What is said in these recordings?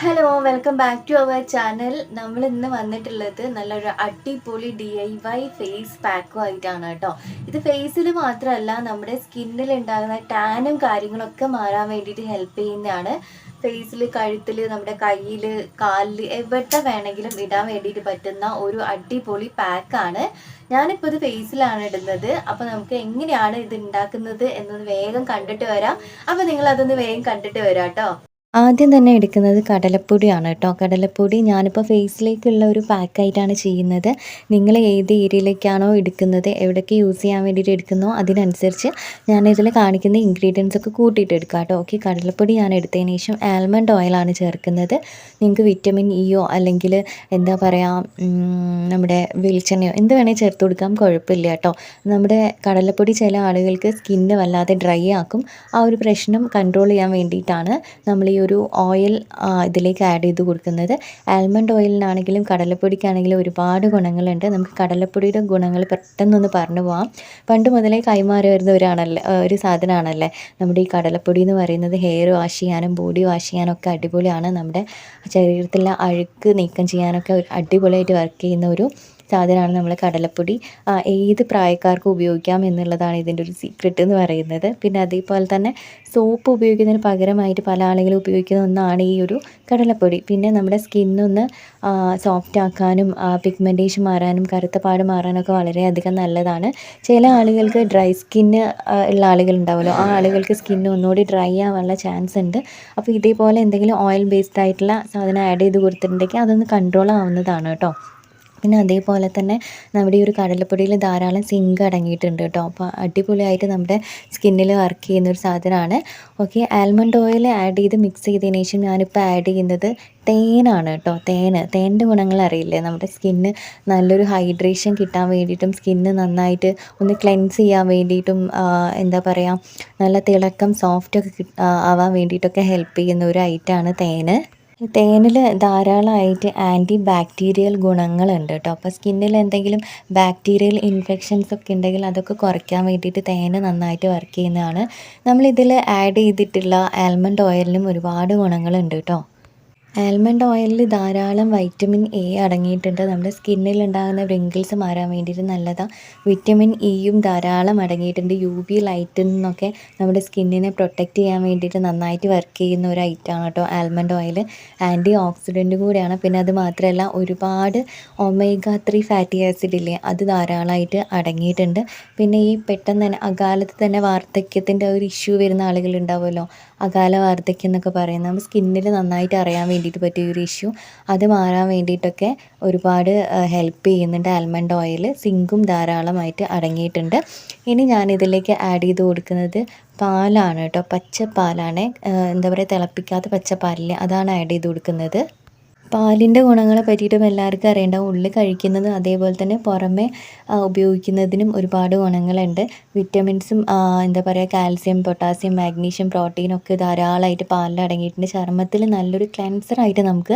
Hello welcome back to our channel. നമ്മൾ ഇന്ന് വന്നിട്ടുള്ളത് നല്ലൊരു അടിപൊളി DIY ഫേസ് പാക്കും ആയിട്ടാണ് കേട്ടോ. ഇത് ഫേസിൽ മാത്രമല്ല നമ്മുടെ സ്കിന്നിൽ ഉണ്ടാകുന്ന ടാനും കാര്യങ്ങളൊക്കെ മാറാൻ വേണ്ടിയിട്ട് ഹെൽപ്പ് ചെയ്യുന്നതാണ്. ഫേസിൽ, കഴുത്തിൽ, നമ്മുടെ കയ്യിൽ, കാലിൽ എവിടെ വേണമെങ്കിലും ഇടാൻ വേണ്ടിയിട്ട് പറ്റുന്ന ഒരു അടിപൊളി പാക്കാണ്. ഞാനിപ്പോൾ ഇത് ഫേസിലാണ് ഇടുന്നത്. അപ്പോൾ നമുക്ക് എങ്ങനെയാണ് ഇത് ഉണ്ടാക്കുന്നത് എന്നൊന്ന് വേഗം കണ്ടിട്ട് വരാം. അപ്പോൾ നിങ്ങൾ അതൊന്ന് വേഗം കണ്ടിട്ട് വരാം കേട്ടോ. ആദ്യം തന്നെ എടുക്കുന്നത് കടലപ്പൊടിയാണ് കേട്ടോ. കടലപ്പൊടി ഞാനിപ്പോൾ ഫേസിലേക്കുള്ള ഒരു പാക്കായിട്ടാണ് ചെയ്യുന്നത്. നിങ്ങൾ ഏത് ഏരിയയിലേക്കാണോ എടുക്കുന്നത്, എവിടേക്ക് യൂസ് ചെയ്യാൻ വേണ്ടിയിട്ട് എടുക്കുന്നോ അതിനനുസരിച്ച് ഞാനിതിൽ കാണിക്കുന്ന ഇൻഗ്രീഡിയൻസ് ഒക്കെ കൂട്ടിയിട്ട് എടുക്കാം കേട്ടോ. ഓക്കെ, കടലപ്പൊടി ഞാൻ എടുത്തതിന് ശേഷം ആൽമണ്ട് ഓയിലാണ് ചേർക്കുന്നത്. നിങ്ങൾക്ക് വിറ്റമിൻ ഇയോ അല്ലെങ്കിൽ എന്താ പറയുക, നമ്മുടെ വെളിച്ചെണ്ണയോ എന്ത് വേണേൽ ചേർത്ത് കൊടുക്കാം, കുഴപ്പമില്ല കേട്ടോ. നമ്മുടെ കടലപ്പൊടി ചില ആളുകൾക്ക് സ്കിന്ന് വല്ലാതെ ഡ്രൈ ആക്കും. ആ ഒരു പ്രശ്നം കൺട്രോൾ ചെയ്യാൻ വേണ്ടിയിട്ടാണ് നമ്മൾ ഈ ഒരു ഓയിൽ ഇതിലേക്ക് ആഡ് ചെയ്ത് കൊടുക്കുന്നത്. ആൽമണ്ട് ഓയിലിനാണെങ്കിലും കടലപ്പൊടിക്കാണെങ്കിലും ഒരുപാട് ഗുണങ്ങളുണ്ട്. നമുക്ക് കടലപ്പൊടിയുടെ ഗുണങ്ങൾ പെട്ടെന്നൊന്ന് പറഞ്ഞു പോകാം. പണ്ട് മുതലേ കൈമാറി വരുന്ന ഒരു സാധനമാണല്ലേ നമ്മുടെ ഈ കടലപ്പൊടി എന്ന് പറയുന്നത്. ഹെയർ വാഷ് ചെയ്യാനും ബോഡി വാഷ് ചെയ്യാനൊക്കെ അടിപൊളിയാണ്. നമ്മുടെ ശരീരത്തിലെ അഴുക്ക് നീക്കം ചെയ്യാനൊക്കെ അടിപൊളിയായിട്ട് വർക്ക് ചെയ്യുന്ന ഒരു സാധനമാണ് നമ്മൾ കടലപ്പൊടി. ഏത് പ്രായക്കാർക്കും ഉപയോഗിക്കാം എന്നുള്ളതാണ് ഇതിൻ്റെ ഒരു സീക്രട്ട് എന്ന് പറയുന്നത്. പിന്നെ അതേപോലെ തന്നെ സോപ്പ് ഉപയോഗിക്കുന്നതിന് പകരമായിട്ട് പല ആളുകളും ഉപയോഗിക്കുന്ന ഒന്നാണ് ഈ ഒരു കടലപ്പൊടി. പിന്നെ നമ്മുടെ സ്കിന്നൊന്ന് സോഫ്റ്റ് ആക്കാനും പിഗ്മെൻറ്റേഷൻ മാറാനും കറുത്ത പാട് മാറാനൊക്കെ വളരെയധികം നല്ലതാണ്. ചില ആളുകൾക്ക് ഡ്രൈ സ്കിന്ന് ഉള്ള ആളുകളുണ്ടാവുമല്ലോ, ആ ആളുകൾക്ക് സ്കിന്ന് ഒന്നുകൂടി ഡ്രൈ ആവാനുള്ള ചാൻസ് ഉണ്ട്. അപ്പോൾ ഇതേപോലെ എന്തെങ്കിലും ഓയിൽ ബേസ്ഡ് ആയിട്ടുള്ള സാധനം ആഡ് ചെയ്ത് കൊടുത്തിട്ടുണ്ടെങ്കിൽ അതൊന്ന് കൺട്രോൾ ആവുന്നതാണ് കേട്ടോ. പിന്നെ അതേപോലെ തന്നെ നമ്മുടെ ഈ ഒരു കടലപ്പൊടിയിൽ ധാരാളം സിങ്ക് അടങ്ങിയിട്ടുണ്ട് കേട്ടോ. അപ്പോൾ അടിപൊളിയായിട്ട് നമ്മുടെ സ്കിന്നിൽ വർക്ക് ചെയ്യുന്ന ഒരു സാധനമാണ്. ഓക്കെ, ആൽമണ്ട് ഓയിൽ ആഡ് ചെയ്ത് മിക്സ് ചെയ്തതിന് ശേഷം ഞാനിപ്പോൾ ആഡ് ചെയ്യുന്നത് തേനാണ് കേട്ടോ. തേനിൻ്റെ ഗുണങ്ങൾ അറിയില്ലേ, നമ്മുടെ സ്കിന്ന് നല്ലൊരു ഹൈഡ്രേഷൻ കിട്ടാൻ വേണ്ടിയിട്ടും സ്കിന്ന് നന്നായിട്ട് ഒന്ന് ക്ലെൻസ് ചെയ്യാൻ വേണ്ടിയിട്ടും എന്താ പറയുക, നല്ല തിളക്കം സോഫ്റ്റൊക്കെ ആവാൻ വേണ്ടിയിട്ടൊക്കെ ഹെൽപ്പ് ചെയ്യുന്ന ഒരു ഐറ്റമാണ് തേന്. തേനിൽ ധാരാളമായിട്ട് ആൻറ്റി ബാക്ടീരിയൽ ഗുണങ്ങളുണ്ട് കേട്ടോ. അപ്പോൾ സ്കിന്നിൽ എന്തെങ്കിലും ബാക്ടീരിയൽ ഇൻഫെക്ഷൻസ് ഒക്കെ ഉണ്ടെങ്കിൽ അതൊക്കെ കുറയ്ക്കാൻ വേണ്ടിയിട്ട് തേന് നന്നായിട്ട് വർക്ക് ചെയ്യുന്നതാണ്. നമ്മളിതിൽ ആഡ് ചെയ്തിട്ടുള്ള ആൽമണ്ട് ഓയിലിനും ഒരുപാട് ഗുണങ്ങളുണ്ട് കേട്ടോ. ആൽമണ്ട് ഓയിലിൽ ധാരാളം വൈറ്റമിൻ എ അടങ്ങിയിട്ടുണ്ട്. നമ്മുടെ സ്കിന്നിൽ ഉണ്ടാകുന്ന റിങ്കിൾസ് മാറാൻ വേണ്ടിയിട്ട് നല്ലതാണ്. വിറ്റമിൻ ഇയും ധാരാളം അടങ്ങിയിട്ടുണ്ട്. UV ലൈറ്റിൽ നിന്നൊക്കെ നമ്മുടെ സ്കിന്നിനെ പ്രൊട്ടക്റ്റ് ചെയ്യാൻ വേണ്ടിയിട്ട് നന്നായിട്ട് വർക്ക് ചെയ്യുന്ന ഒരു ഐറ്റമാണ് കേട്ടോ ആൽമണ്ട് ഓയിൽ. ആൻറ്റി ഓക്സിഡൻറ്റ് കൂടിയാണ്. പിന്നെ അത് മാത്രമല്ല ഒരുപാട് ഒമേഗ 3 ഫാറ്റി ആസിഡ് ഇല്ലേ, അത് ധാരാളമായിട്ട് അടങ്ങിയിട്ടുണ്ട്. പിന്നെ ഈ പെട്ടെന്ന് തന്നെ അകാലത്ത് തന്നെ വാർദ്ധക്യത്തിൻ്റെ ഒരു ഇഷ്യൂ വരുന്ന ആളുകളുണ്ടാവുമല്ലോ, അകാല വാർദ്ധക്യം എന്നൊക്കെ പറയുന്നത്, നമ്മൾ സ്കിന്നിൽ നന്നായിട്ട് അറിയാൻ വേണ്ടിയിട്ട് പറ്റിയ ഒരു ഇഷ്യൂ, അത് മാറാൻ വേണ്ടിയിട്ടൊക്കെ ഒരുപാട് ഹെൽപ്പ് ചെയ്യുന്നുണ്ട് ആൽമണ്ട് ഓയിൽ. സിങ്കും ധാരാളമായിട്ട് അടങ്ങിയിട്ടുണ്ട്. ഇനി ഞാനിതിലേക്ക് ആഡ് ചെയ്ത് കൊടുക്കുന്നത് പാലാണ് കേട്ടോ. പച്ചപ്പാലാണ്, എന്താ പറയുക, തിളപ്പിക്കാത്ത പച്ചപ്പാലില്ലേ, അതാണ് ആഡ് ചെയ്ത് കൊടുക്കുന്നത്. പാലിൻ്റെ ഗുണങ്ങളെ പറ്റിയിട്ടും എല്ലാവർക്കും അറിയേണ്ടാവും. ഉള്ളിൽ കഴിക്കുന്നതും അതേപോലെ തന്നെ പുറമെ ഉപയോഗിക്കുന്നതിനും ഒരുപാട് ഗുണങ്ങളുണ്ട്. വിറ്റമിൻസും എന്താ പറയുക, കാൽസ്യം, പൊട്ടാസ്യം, മാഗ്നീഷ്യം, പ്രോട്ടീനൊക്കെ ധാരാളമായിട്ട് പാലിൽ അടങ്ങിയിട്ടുണ്ട്. ചർമ്മത്തിൽ നല്ലൊരു ക്ലെൻസറായിട്ട് നമുക്ക്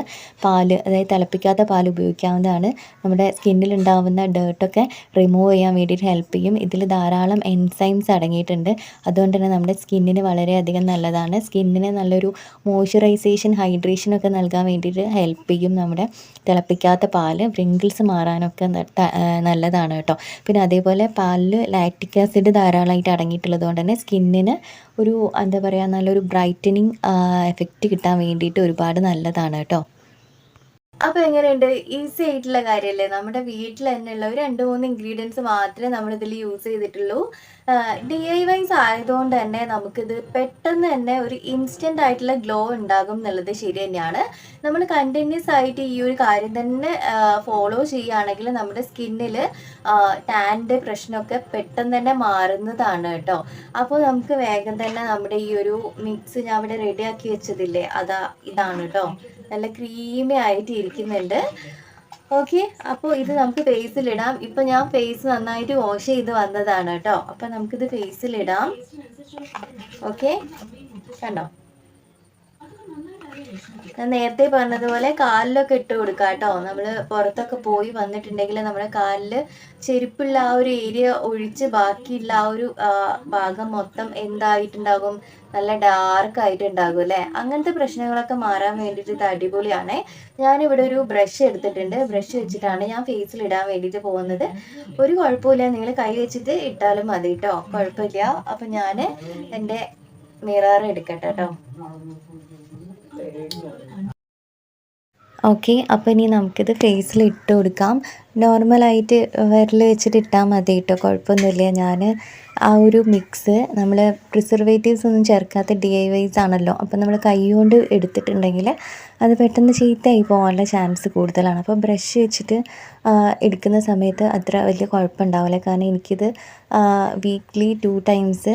അതായത് തിളപ്പിക്കാത്ത പാൽ ഉപയോഗിക്കാവുന്നതാണ്. നമ്മുടെ സ്കിന്നിൽ ഉണ്ടാകുന്ന ഡേർട്ടൊക്കെ റിമൂവ് ചെയ്യാൻ വേണ്ടിയിട്ട് ഹെൽപ്പ് ചെയ്യും. ഇതിൽ ധാരാളം എൻസൈംസ് അടങ്ങിയിട്ടുണ്ട്. അതുകൊണ്ട് തന്നെ നമ്മുടെ സ്കിന്നിന് വളരെയധികം നല്ലതാണ്. സ്കിന്നിന് നല്ലൊരു മോയ്സ്ചറൈസേഷൻ, ഹൈഡ്രേഷനൊക്കെ നൽകാൻ വേണ്ടിയിട്ട് ഹെൽപ്പ് ചെയ്യും നമ്മുടെ തിളപ്പിക്കാത്ത പാല്. വ്രിങ്കിൾസ് മാറാനൊക്കെ നല്ലതാണ് കേട്ടോ. പിന്നെ അതേപോലെ പാലിൽ ലാക്റ്റിക് ആസിഡ് ധാരാളമായിട്ട് അടങ്ങിയിട്ടുള്ളത് കൊണ്ട് തന്നെ സ്കിന്നിന് ഒരു എന്താ പറയുക, നല്ലൊരു ബ്രൈറ്റനിങ് എഫക്റ്റ് കിട്ടാൻ വേണ്ടിയിട്ട് ഒരുപാട് നല്ലതാണ് കേട്ടോ. അപ്പോൾ എങ്ങനെയുണ്ട്? ഈസി ആയിട്ടുള്ള കാര്യമല്ലേ? നമ്മുടെ വീട്ടിൽ തന്നെയുള്ള ഒരു 2-3 ഇൻഗ്രീഡിയൻസ് മാത്രമേ നമ്മളിതിൽ യൂസ് ചെയ്തിട്ടുള്ളൂ. DIYs ആയതുകൊണ്ട് തന്നെ നമുക്കിത് പെട്ടെന്ന് തന്നെ ഒരു ഇൻസ്റ്റൻ്റ് ആയിട്ടുള്ള ഗ്ലോ ഉണ്ടാകും എന്നുള്ളത് ശരി തന്നെയാണ്. നമ്മൾ കണ്ടിന്യൂസ് ആയിട്ട് ഈ ഒരു കാര്യം തന്നെ ഫോളോ ചെയ്യുകയാണെങ്കിൽ നമ്മുടെ സ്കിന്നിൽ ടാൻ്റെ പ്രശ്നമൊക്കെ പെട്ടെന്ന് തന്നെ മാറുന്നതാണ് കേട്ടോ. അപ്പോൾ നമുക്ക് വേഗം തന്നെ നമ്മുടെ ഈ ഒരു മിക്സ് ഞാൻ ഇവിടെ റെഡിയാക്കി വെച്ചതില്ലേ, ഇതാണ് കേട്ടോ. നല്ല ക്രീമി ആയിട്ട് ഇരിക്കുന്നുണ്ട്. ഓക്കെ, അപ്പോൾ ഇത് നമുക്ക് ഫേസിലിടാം. ഇപ്പം ഞാൻ ഫേസ് നന്നായിട്ട് വാഷ് ചെയ്ത് വന്നതാണ് കേട്ടോ. അപ്പം നമുക്കിത് ഫേസിലിടാം. ഓക്കെ, കണ്ടോ? ഞാൻ നേരത്തെ പറഞ്ഞതുപോലെ കാലിലൊക്കെ ഇട്ട് കൊടുക്കുക കേട്ടോ. നമ്മൾ പുറത്തൊക്കെ പോയി വന്നിട്ടുണ്ടെങ്കിൽ നമ്മുടെ കാലിൽ ചെരുപ്പുള്ള ആ ഒരു ഏരിയ ഒഴിച്ച് ബാക്കിയുള്ള ആ ഒരു ഭാഗം മൊത്തം എന്തായിട്ടുണ്ടാകും, നല്ല ഡാർക്ക് ആയിട്ടുണ്ടാകും അല്ലേ. അങ്ങനത്തെ പ്രശ്നങ്ങളൊക്കെ മാറാൻ വേണ്ടിയിട്ട് ഇത് അടിപൊളിയാണ്. ഞാനിവിടെ ഒരു ബ്രഷ് എടുത്തിട്ടുണ്ട്. ബ്രഷ് വെച്ചിട്ടാണ് ഞാൻ ഫേസിൽ ഇടാൻ വേണ്ടിയിട്ട് പോകുന്നത്. ഒരു കുഴപ്പമില്ല, നിങ്ങൾ കൈ വെച്ചിട്ട് ഇട്ടാലും മതി കേട്ടോ, കുഴപ്പമില്ല. അപ്പം ഞാൻ എൻ്റെ മിറർ എടുക്കട്ടെ കേട്ടോ. ഓക്കെ, അപ്പോൾ ഇനി നമുക്കിത് ഫേസിൽ ഇട്ട് കൊടുക്കാം. നോർമലായിട്ട് വിരൽ വെച്ചിട്ട് ഇട്ടാൽ മതി കേട്ടോ, കുഴപ്പമൊന്നുമില്ല. ഞാൻ ആ ഒരു മിക്സ് നമ്മൾ പ്രിസർവേറ്റീവ്സ് ഒന്നും ചേർക്കാത്ത DIYs ആണല്ലോ, അപ്പോൾ നമ്മൾ കൈ കൊണ്ട് എടുത്തിട്ടുണ്ടെങ്കിൽ അത് പെട്ടെന്ന് ചീത്തയായി പോകാനുള്ള ചാൻസ് കൂടുതലാണ്. അപ്പോൾ ബ്രഷ് വെച്ചിട്ട് എടുക്കുന്ന സമയത്ത് അത്ര വലിയ കുഴപ്പമുണ്ടാവില്ല. കാരണം എനിക്കിത് വീക്ക്ലി 2 ടൈംസ്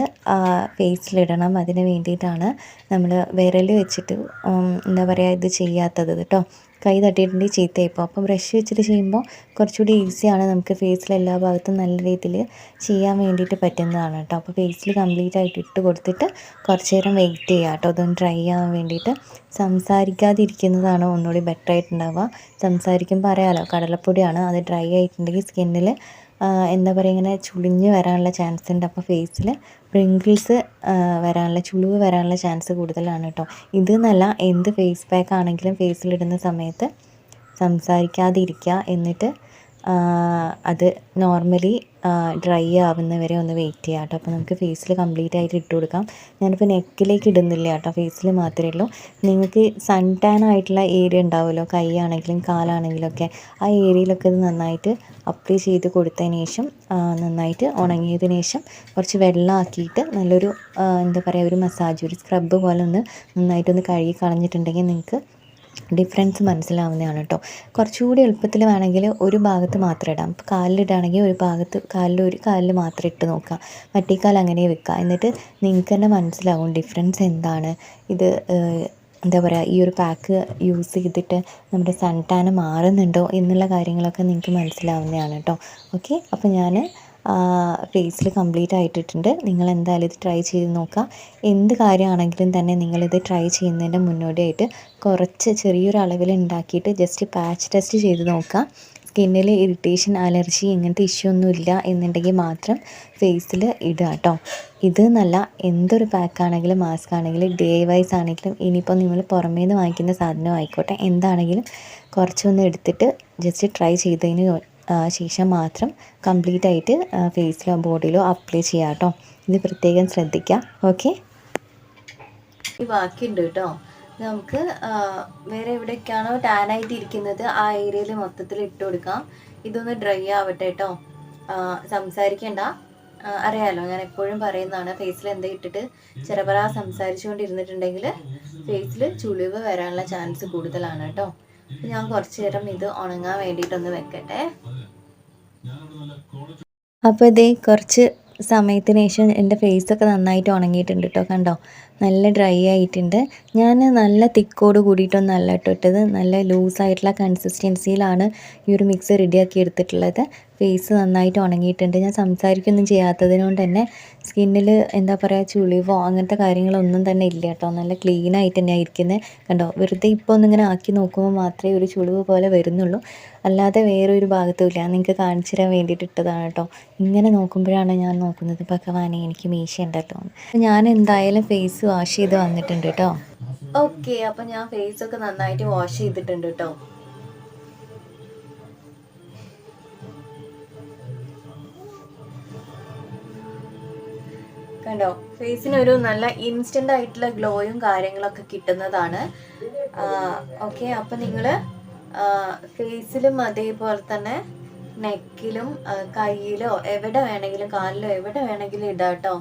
ഫേസിലിടണം. അതിന് വേണ്ടിയിട്ടാണ് നമ്മൾ വിരൽ വെച്ചിട്ട് എന്താ പറയുക ഇത് ചെയ്യാത്തത് കേട്ടോ. കൈ തട്ടിയിട്ടുണ്ടെങ്കിൽ ചീത്തയായിപ്പോൾ. അപ്പോൾ ബ്രഷ് വെച്ചിട്ട് ചെയ്യുമ്പോൾ കുറച്ചുകൂടി ഈസിയാണ്, നമുക്ക് ഫേസിൽ എല്ലാ ഭാഗത്തും നല്ല രീതിയിൽ ചെയ്യാൻ വേണ്ടിയിട്ട് പറ്റുന്നതാണ് കേട്ടോ. അപ്പോൾ ഫേസിൽ കംപ്ലീറ്റ് ആയിട്ട് ഇട്ട് കൊടുത്തിട്ട് കുറച്ച് നേരം വെയിറ്റ് ചെയ്യുക കേട്ടോ, അതൊന്ന് ഡ്രൈ ആവാൻ വേണ്ടിയിട്ട്. സംസാരിക്കാതിരിക്കുന്നതാണ് ഒന്നുകൂടി ബെറ്റർ ആയിട്ടുണ്ടാവുക. സംസാരിക്കുമ്പോൾ അറിയാമല്ലോ, കടലപ്പൊടിയാണ്, അത് ഡ്രൈ ആയിട്ടുണ്ടെങ്കിൽ സ്കിന്നിൽ എന്താ പറയുക ഇങ്ങനെ ചുളിഞ്ഞ് വരാനുള്ള ചാൻസ് ഉണ്ട്. അപ്പോൾ ഫേസിൽ റിങ്കിൾസ് വരാനുള്ള, ചുളിവ് വരാനുള്ള ചാൻസ് കൂടുതലാണ് കേട്ടോ. ഇതെന്നല്ല, എന്ത് ഫേസ് പാക്ക് ആണെങ്കിലും ഫേസിലിടുന്ന സമയത്ത് സംസാരിക്കാതിരിക്കുക. എന്നിട്ട് അത് നോർമലി ഡ്രൈ ആവുന്നവരെ ഒന്ന് വെയിറ്റ് ചെയ്യാം കേട്ടോ. അപ്പോൾ നമുക്ക് ഫേസിൽ കംപ്ലീറ്റ് ആയിട്ട് ഇട്ട് കൊടുക്കാം. ഞാനിപ്പോൾ നെക്കിലേക്ക് ഇടുന്നില്ല കേട്ടോ, ഫേസിൽ മാത്രമേ ഉള്ളൂ. നിങ്ങൾക്ക് സൺ ടാൻ ആയിട്ടുള്ള ഏരിയ ഉണ്ടാവുമല്ലോ, കൈ ആണെങ്കിലും കാലാണെങ്കിലും ഒക്കെ, ആ ഏരിയയിലൊക്കെ ഇത് നന്നായിട്ട് അപ്ലൈ ചെയ്ത് കൊടുത്തതിന് ശേഷം നന്നായിട്ട് ഉണങ്ങിയതിന് ശേഷം കുറച്ച് വെള്ളമാക്കിയിട്ട് നല്ലൊരു എന്താ പറയുക ഒരു മസാജ്, ഒരു സ്ക്രബ്ബ് പോലെ ഒന്ന് നന്നായിട്ടൊന്ന് കഴുകി കളഞ്ഞിട്ടുണ്ടെങ്കിൽ നിങ്ങൾക്ക് ഡിഫറൻസ് മനസ്സിലാവുന്നതാണ് കേട്ടോ. കുറച്ചുകൂടി എളുപ്പത്തിൽ വേണമെങ്കിൽ ഒരു ഭാഗത്ത് മാത്രം ഇടാം. ഇപ്പോൾ കാലിലിടുകയാണെങ്കിൽ ഒരു ഭാഗത്ത്, കാലിൽ മാത്രം ഇട്ട് നോക്കുക, മറ്റേ കാൽ അങ്ങനെ വെക്കുക. എന്നിട്ട് നിങ്ങൾക്ക് തന്നെ മനസ്സിലാവും ഡിഫറൻസ് എന്താണ്. ഇത് എന്താ പറയുക, ഈ ഒരു പാക്ക് യൂസ് ചെയ്തിട്ട് നമ്മുടെ സൺ ടാൻ മാറുന്നുണ്ടോ എന്നുള്ള കാര്യങ്ങളൊക്കെ നിങ്ങൾക്ക് മനസ്സിലാവുന്നതാണ് കേട്ടോ. ഓക്കെ, അപ്പോൾ ഞാൻ ഫേസിൽ കംപ്ലീറ്റ് ആയിട്ടിട്ടുണ്ട്. നിങ്ങൾ എന്തായാലും ഇത് ട്രൈ ചെയ്ത് നോക്കുക. എന്ത് കാര്യമാണെങ്കിലും തന്നെ നിങ്ങളിത് ട്രൈ ചെയ്യുന്നതിൻ്റെ മുന്നോടിയായിട്ട് കുറച്ച് ചെറിയൊരു അളവിൽ ഉണ്ടാക്കിയിട്ട് ജസ്റ്റ് പാച്ച് ടെസ്റ്റ് ചെയ്ത് നോക്കുക. സ്കിന്നിൽ ഇറിറ്റേഷൻ, അലർജി ഇങ്ങനത്തെ ഇഷ്യൂ ഒന്നും ഇല്ല എന്നുണ്ടെങ്കിൽ മാത്രം ഫേസിൽ ഇടുക കേട്ടോ. ഇത് എന്നല്ല, എന്തൊരു പാക്കാണെങ്കിലും മാസ്ക് ആണെങ്കിലും DIYs ആണെങ്കിലും, ഇനിയിപ്പോൾ നിങ്ങൾ പുറമേ നിന്ന് വാങ്ങിക്കുന്ന സാധനം ആയിക്കോട്ടെ, എന്താണെങ്കിലും കുറച്ചൊന്ന് എടുത്തിട്ട് ജസ്റ്റ് ട്രൈ ചെയ്തതിന് ശേഷം മാത്രം കംപ്ലീറ്റ് ആയിട്ട് ഫേസിലോ ബോഡിയിലോ അപ്ലൈ ചെയ്യുക കേട്ടോ. ഇത് പ്രത്യേകം ശ്രദ്ധിക്കുക. ഓക്കെ, ഈ ബാക്കിയുണ്ട് കേട്ടോ. നമുക്ക് വേറെ എവിടെയൊക്കെയാണോ ടാനായിട്ട് ഇരിക്കുന്നത് ആ ഏരിയയിൽ മൊത്തത്തിൽ ഇട്ട് കൊടുക്കാം. ഇതൊന്ന് ഡ്രൈ ആവട്ടെ കേട്ടോ. സംസാരിക്കണ്ട, അറിയാലോ, ഞാൻ എപ്പോഴും പറയുന്നതാണ്, ഫേസിൽ എന്താ ഇട്ടിട്ട് ചെറുപറ സംസാരിച്ചുകൊണ്ടിരുന്നിട്ടുണ്ടെങ്കിൽ ഫേസിൽ ചുളിവ് വരാനുള്ള ചാൻസ് കൂടുതലാണ് കേട്ടോ. ഞാൻ കുറച്ച് നേരം ഇത് ഉണങ്ങാൻ വേണ്ടിയിട്ടൊന്ന് വെക്കട്ടെ. അപ്പോൾ ഇതേ കുറച്ച് സമയത്തിന് ശേഷം എൻ്റെ ഫേസൊക്കെ നന്നായിട്ട് ഉണങ്ങിയിട്ടുണ്ട് കേട്ടോ. കണ്ടോ, നല്ല ഡ്രൈ ആയിട്ടുണ്ട്. ഞാൻ നല്ല തിക്കോട് കൂടിയിട്ടൊന്നല്ല കേട്ടോ ഇട്ടത്, നല്ല ലൂസായിട്ടുള്ള കൺസിസ്റ്റൻസിയിലാണ് ഈ ഒരു മിക്സ് റെഡിയാക്കി എടുത്തിട്ടുള്ളത്. ഫേസ് നന്നായിട്ട് ഉണങ്ങിയിട്ടുണ്ട്. ഞാൻ സംസാരിക്കൊന്നും ചെയ്യാത്തതിനോണ്ട് തന്നെ സ്കിന്നിൽ എന്താ പറയുക ചുളിവോ അങ്ങനത്തെ കാര്യങ്ങളൊന്നും തന്നെ ഇല്ല കേട്ടോ. നല്ല ക്ലീൻ ആയിട്ട് തന്നെയാണ് ഇരിക്കുന്നത്. കണ്ടോ, വെറുതെ ഇപ്പോൾ ഒന്നിങ്ങനെ ആക്കി നോക്കുമ്പോൾ മാത്രമേ ഒരു ചുളിവ് പോലെ വരുന്നുള്ളൂ, അല്ലാതെ വേറൊരു ഭാഗത്തും ഇല്ല. നിങ്ങൾക്ക് കാണിച്ചു തരാൻ വേണ്ടിയിട്ട് ഇട്ടതാണ് കേട്ടോ. ഇങ്ങനെ നോക്കുമ്പോഴാണ് ഞാൻ നോക്കുന്നത്, ഭഗവാനെ എനിക്ക് മീശ ഉണ്ടല്ലോ. ഞാൻ എന്തായാലും ഫേസ് വാഷ് ചെയ്ത് വന്നിട്ടുണ്ട് കേട്ടോ. ഓക്കെ, അപ്പം ഞാൻ ഫേസൊക്കെ നന്നായിട്ട് വാഷ് ചെയ്തിട്ടുണ്ട് കേട്ടോ. കണ്ടോ, ഫേസിനൊരു നല്ല ഇൻസ്റ്റൻ്റ് ആയിട്ടുള്ള ഗ്ലോയും കാര്യങ്ങളൊക്കെ കിട്ടുന്നതാണ്. ഓക്കെ, അപ്പം നിങ്ങൾ ഫേസിലും അതേപോലെ തന്നെ നെക്കിലും കയ്യിലോ എവിടെ വേണമെങ്കിലും, കാലിലോ എവിടെ വേണമെങ്കിലും ഇടാം കേട്ടോ.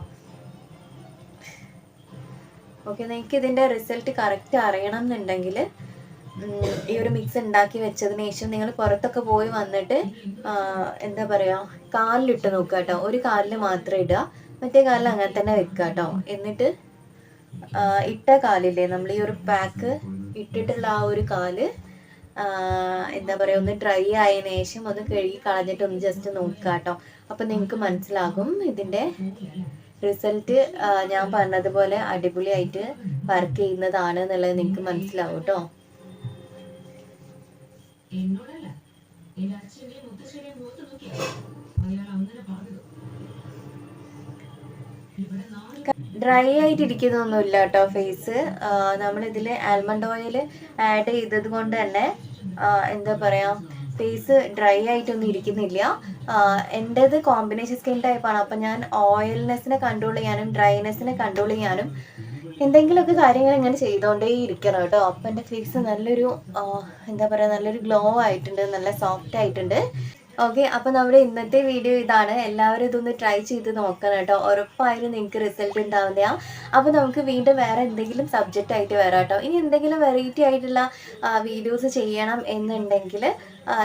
ഓക്കെ, നിങ്ങൾക്ക് ഇതിൻ്റെ റിസൾട്ട് കറക്റ്റ് അറിയണം എന്നുണ്ടെങ്കിൽ ഈ ഒരു മിക്സ് ഉണ്ടാക്കി വെച്ചതിന് ശേഷം നിങ്ങൾ പുറത്തൊക്കെ പോയി വന്നിട്ട് എന്താ പറയുക കാലിലിട്ട് നോക്കുക കേട്ടോ. ഒരു കാലിൽ മാത്രം ഇടുക, മറ്റേ കാലിൽ അങ്ങനെ തന്നെ വെക്കുക കേട്ടോ. എന്നിട്ട് ഇട്ട കാലില്ലേ, നമ്മൾ ഈ ഒരു പാക്ക് ഇട്ടിട്ടുള്ള ആ ഒരു കാല് എന്താ പറയുക ഒന്ന് ഡ്രൈ ആയതിനു ശേഷം ഒന്ന് കഴുകി കളഞ്ഞിട്ട് ഒന്ന് ജസ്റ്റ് നോക്കുക കേട്ടോ. അപ്പം നിങ്ങൾക്ക് മനസ്സിലാകും ഇതിൻ്റെ റിസൾട്ട് ഞാൻ പറഞ്ഞതുപോലെ അടിപൊളിയായിട്ട് വർക്ക് ചെയ്യുന്നതാണ് എന്നുള്ളത് നിങ്ങൾക്ക് മനസ്സിലാവും കേട്ടോ. ഡ്രൈ ആയിട്ട് ഇരിക്കുന്നൊന്നുമില്ല കേട്ടോ ഫേസ്. നമ്മളിതിൽ ആൽമണ്ട് ഓയിൽ ആഡ് ചെയ്തത് കൊണ്ട് തന്നെ എന്താ പറയുക, ഫേസ് ഡ്രൈ ആയിട്ടൊന്നും ഇരിക്കുന്നില്ല. എൻ്റേത് കോമ്പിനേഷൻ സ്കിൻ ടൈപ്പാണ്. അപ്പം ഞാൻ ഓയിൽനെസ്സിനെ കൺട്രോൾ ചെയ്യാനും ഡ്രൈനെസ്സിനെ കൺട്രോൾ ചെയ്യാനും എന്തെങ്കിലുമൊക്കെ കാര്യങ്ങൾ ഇങ്ങനെ ചെയ്തുകൊണ്ടേ ഇരിക്കണം കേട്ടോ. അപ്പം എൻ്റെ ഫേസ് നല്ലൊരു എന്താ പറയുക, നല്ലൊരു ഗ്ലോ ആയിട്ടുണ്ട്, നല്ല സോഫ്റ്റ് ആയിട്ടുണ്ട്. ഓക്കെ, അപ്പോൾ നമ്മുടെ ഇന്നത്തെ വീഡിയോ ഇതാണ്. എല്ലാവരും ഇതൊന്ന് ട്രൈ ചെയ്ത് നോക്കണം കേട്ടോ. ഉറപ്പായാലും നിങ്ങൾക്ക് റിസൾട്ട് ഉണ്ടാവില്ല. അപ്പോൾ നമുക്ക് വീണ്ടും വേറെ എന്തെങ്കിലും സബ്ജക്റ്റ് ആയിട്ട് വരാം കേട്ടോ. ഇനി എന്തെങ്കിലും വെറൈറ്റി ആയിട്ടുള്ള വീഡിയോസ് ചെയ്യണം എന്നുണ്ടെങ്കിൽ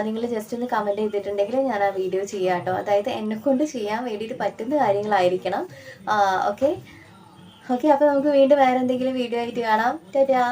നിങ്ങൾ ജസ്റ്റ് ഒന്ന് കമൻറ്റ് ചെയ്തിട്ടുണ്ടെങ്കിൽ ഞാൻ ആ വീഡിയോ ചെയ്യാം കേട്ടോ. അതായത് എന്നെക്കൊണ്ട് ചെയ്യാൻ വേണ്ടിയിട്ട് പറ്റുന്ന കാര്യങ്ങളായിരിക്കണം. ഓക്കെ, അപ്പോൾ നമുക്ക് വീണ്ടും വേറെ എന്തെങ്കിലും വീഡിയോ ആയിട്ട് കാണാം. ടാറ്റാ.